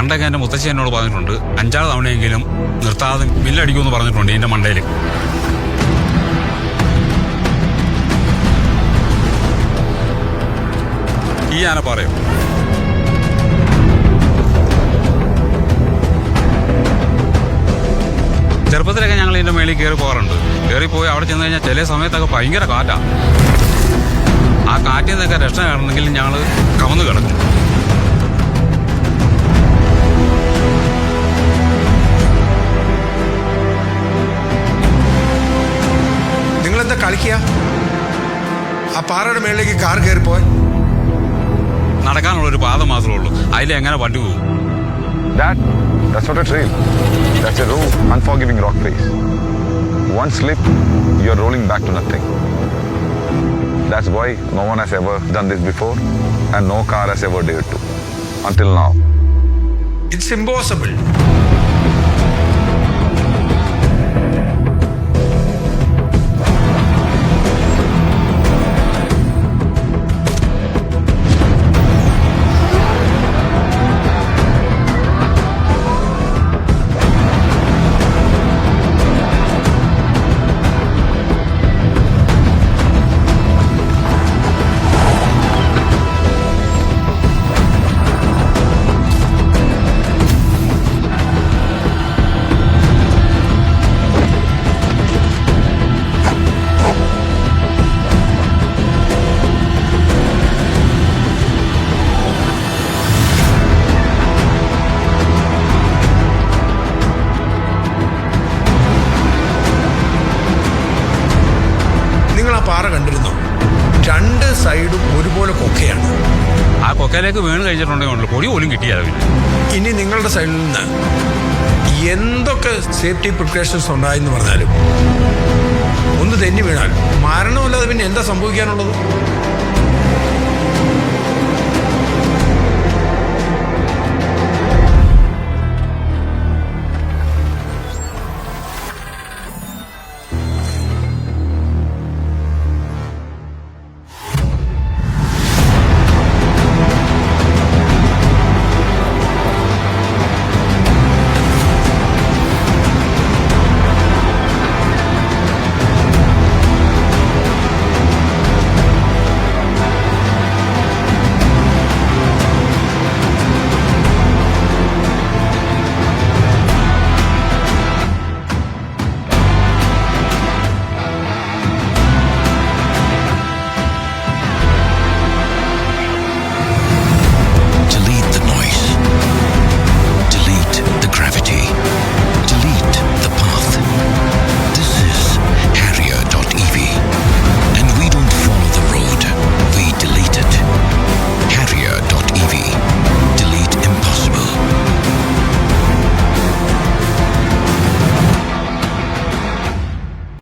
പണ്ടൊക്കെ എൻ്റെ മുത്തശ്ശി എന്നോട് പറഞ്ഞിട്ടുണ്ട് 5-6 തവണയെങ്കിലും നിർത്താതെ ബില്ലടിക്കുമെന്ന് പറഞ്ഞിട്ടുണ്ട് എൻ്റെ മണ്ടയിൽ. ഈ ആന പറയും. ചെറുപ്പത്തിലൊക്കെ ഞങ്ങൾ ഇതിൻ്റെ മേളിൽ കയറി പോകാറുണ്ട്. കയറിപ്പോയി അവിടെ ചെന്ന് കഴിഞ്ഞാൽ ചില സമയത്തൊക്കെ ഭയങ്കര കാറ്റാണ്. ആ കാറ്റിൽ നിന്നൊക്കെ രക്ഷ കാണണമെങ്കിൽ ഞങ്ങൾ കമന്ന് കിടക്കും. നിങ്ങളെന്താ കളിക്കുക? ആ പാറയുടെ മേളിലേക്ക് കാർ കയറിപ്പോയി. നടക്കാനുള്ളൊരു പാത മാത്രമേ ഉള്ളൂ. അതിലെങ്ങനെ വണ്ടി പോകും? That's not a trail. That's a raw, unforgiving rock face. One slip, you're rolling back to nothing. That's why no one has ever done this before and no car has ever dared to. Until now. It's impossible. പാറ കണ്ടിരുന്നു. 2 സൈഡും ഒരുപോലെ കൊക്കയാണ്. ആ കൊക്കയിലേക്ക് വീണ് കഴിച്ചിട്ടുണ്ടെങ്കിൽ പൊടി പോലും കിട്ടിയാവില്ല. ഇനി നിങ്ങളുടെ സൈഡിൽ നിന്ന് എന്തൊക്കെ സേഫ്റ്റി പ്രിക്കോഷൻസ് ഉണ്ടായെന്ന് പറഞ്ഞാലും ഒന്ന് തെന്നി വീണാൽ മരണമല്ലാതെ പിന്നെ എന്താ സംഭവിക്കാനുള്ളത്?